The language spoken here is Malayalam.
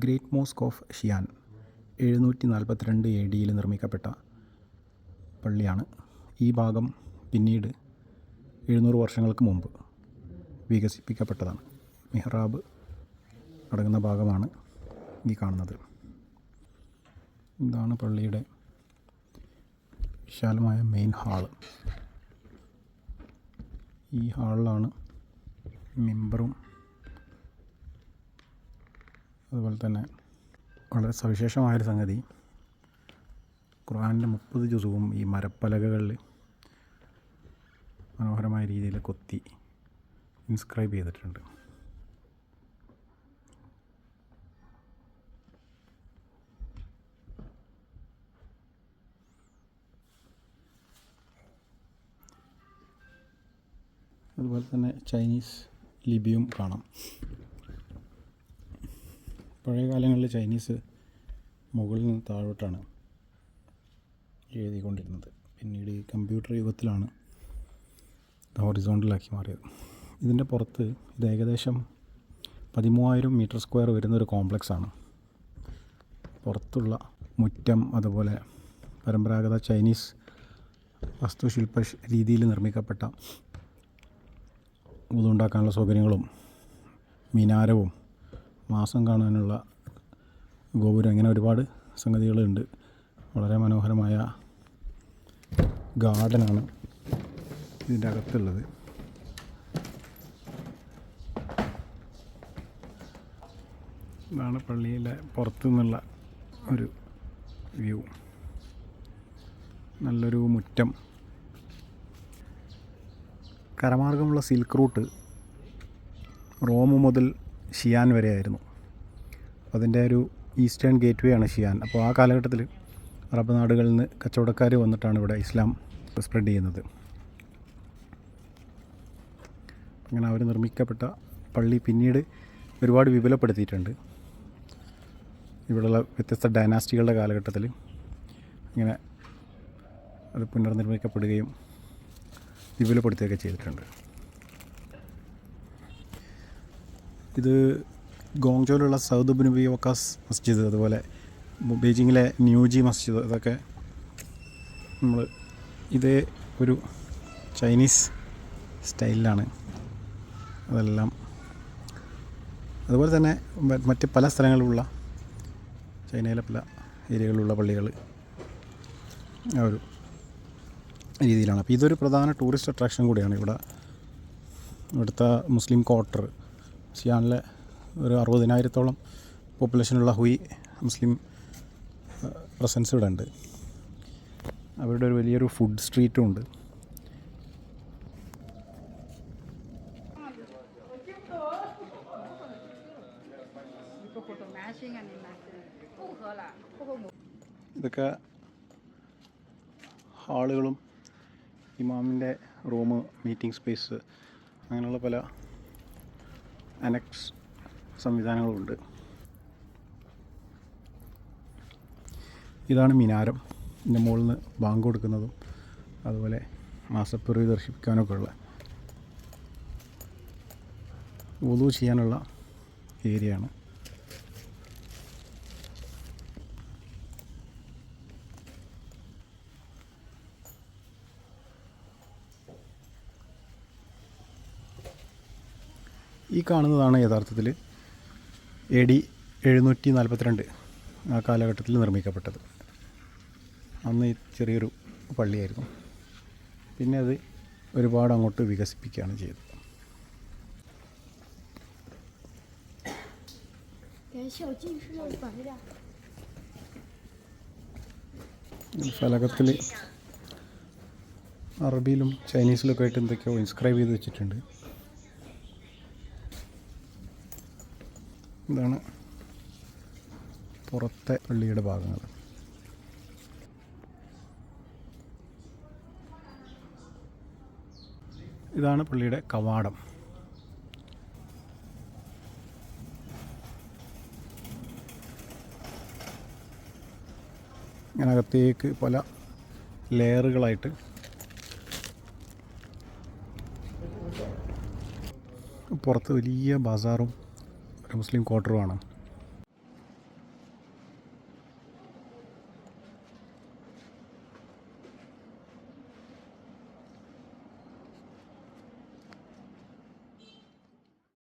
ഗ്രേറ്റ് മോസ്ക് ഓഫ് ഷിയാൻ 742 AD നിർമ്മിക്കപ്പെട്ട പള്ളിയാണ്. ഈ ഭാഗം പിന്നീട് 700 വർഷങ്ങൾക്ക് മുമ്പ് വികസിപ്പിക്കപ്പെട്ടതാണ്. മിഹ്റാബ് അടങ്ങുന്ന ഭാഗമാണ് ഈ കാണുന്നത്. ഇതാണ് പള്ളിയുടെ വിശാലമായ മെയിൻ ഹാള്. ഈ ഹാളിലാണ് മിമ്പറും അതുപോലെ തന്നെ വളരെ സവിശേഷമായൊരു സംഗതി, ഖുർആനിൻ്റെ 30 ജുസുവും ഈ മരപ്പലകകളിൽ മനോഹരമായ രീതിയിൽ കൊത്തി ഇൻസ്ക്രൈബ് ചെയ്തിട്ടുണ്ട്. അതുപോലെ തന്നെ ചൈനീസ് ലിപിയും കാണാം. പഴയ കാലങ്ങളിൽ ചൈനീസ് മുകളിൽ നിന്ന് താഴോട്ടാണ് എഴുതിക്കൊണ്ടിരുന്നത്. പിന്നീട് ഈ കമ്പ്യൂട്ടർ യുഗത്തിലാണ് ഹൊറിസോണ്ടലാക്കി മാറിയത്. ഇതിൻ്റെ പുറത്ത് ഇത് ഏകദേശം 13,000 മീറ്റർ സ്ക്വയർ വരുന്നൊരു കോംപ്ലക്സാണ്. പുറത്തുള്ള മുറ്റം, അതുപോലെ പരമ്പരാഗത ചൈനീസ് വാസ്തുശില്പ രീതിയിൽ നിർമ്മിക്കപ്പെട്ട വുളുണ്ടാക്കാനുള്ള സൗകര്യങ്ങളും മിനാരവും മാസം കാണാനുള്ള ഗോപുരം, ഇങ്ങനെ ഒരുപാട് സംഗതികളുണ്ട്. വളരെ മനോഹരമായ ഗാർഡനാണ് ഇതിൻ്റെ അകത്തുള്ളത്. ഇതാണ് പള്ളിയിലെ പുറത്തു നിന്നുള്ള ഒരു വ്യൂ. നല്ലൊരു മുറ്റം. കരമാർഗമുള്ള സിൽക്ക് റൂട്ട് റോം മുതൽ ഷിയാൻ വരെയായിരുന്നു. അതിൻ്റെ ഒരു ഈസ്റ്റേൺ ഗേറ്റ് വേ ആണ് ഷിയാൻ. അപ്പോൾ ആ കാലഘട്ടത്തിൽ അറബ് നാടുകളിൽ നിന്ന് കച്ചവടക്കാർ വന്നിട്ടാണ് ഇവിടെ ഇസ്ലാം സ്പ്രെഡ് ചെയ്യുന്നത്. അങ്ങനെ അവർ നിർമ്മിക്കപ്പെട്ട പള്ളി പിന്നീട് ഒരുപാട് വിപുലപ്പെടുത്തിയിട്ടുണ്ട്. ഇവിടെയുള്ള വ്യത്യസ്ത ഡൈനാസ്റ്റികളുടെ കാലഘട്ടത്തിൽ ഇങ്ങനെ അത് പുനർനിർമ്മിക്കപ്പെടുകയും വിപുലപ്പെടുത്തുകയൊക്കെ ചെയ്തിട്ടുണ്ട്. ഇത് ഗോങ്ജോയിലുള്ള സൗദ് ബുനുബി വക്കാസ് മസ്ജിദ്, അതുപോലെ ബീജിങ്ങിലെ ന്യൂജി മസ്ജിദ്, ഇതൊക്കെ നമ്മൾ ഇതേ ഒരു ചൈനീസ് സ്റ്റൈലിലാണ് അതെല്ലാം. അതുപോലെ തന്നെ മറ്റ് പല സ്ഥലങ്ങളിലുള്ള ചൈനയിലെ പല ഏരിയകളിലുള്ള പള്ളികൾ ആ ഒരു രീതിയിലാണ്. അപ്പോൾ ഇതൊരു പ്രധാന ടൂറിസ്റ്റ് അട്രാക്ഷൻ കൂടിയാണ്. ഇവിടുത്തെ മുസ്ലിം ക്വാർട്ടർ, ഷിയാനിലെ ഒരു 60,000-ഓളം പോപ്പുലേഷനുള്ള ഹുയി മുസ്ലിം പ്രസൻസ് ഇവിടെ ഉണ്ട്. അവരുടെ ഒരു വലിയൊരു ഫുഡ് സ്ട്രീറ്റും ഉണ്ട്. ഇതൊക്കെ ഹാളുകളും ഇമാമിൻ്റെ റൂം, മീറ്റിംഗ് സ്പേസ്, അങ്ങനെയുള്ള പല അനക്സ് സംവിധാനങ്ങളുണ്ട്. ഇതാണ് മിനാരം. ഇതിൻ്റെ മുകളിൽ നിന്ന് ബാങ്ക് കൊടുക്കുന്നതും അതുപോലെ മാസപ്പിറവി ദർശിപ്പിക്കാനൊക്കെ ഉള്ള വുളു ചെയ്യാനുള്ള ഏരിയയാണ്. ഈ കാണുന്നതാണ് യഥാർത്ഥത്തിൽ AD 742 ആ കാലഘട്ടത്തിൽ നിർമ്മിക്കപ്പെട്ടത്. അന്ന് ഈ ചെറിയൊരു പള്ളിയായിരുന്നു. പിന്നെ അത് ഒരുപാട് അങ്ങോട്ട് വികസിപ്പിക്കുകയാണ് ചെയ്തത്. ഫലകത്തിൽ അറബിയിലും ചൈനീസിലൊക്കെ ആയിട്ട് എന്തൊക്കെയോ ഇൻസ്ക്രൈബ് ചെയ്ത് വെച്ചിട്ടുണ്ട്. ഇതാണ് പുറത്തെ പള്ളിയുടെ ഭാഗങ്ങൾ. ഇതാണ് പള്ളിയുടെ കവാടം. ഇതിനകത്തേക്ക് പല ലെയറുകളായിട്ട് പുറത്ത് വലിയ ബസാറും ഒരു മുസ്ലിം ക്വാർട്ടറുമാണ്.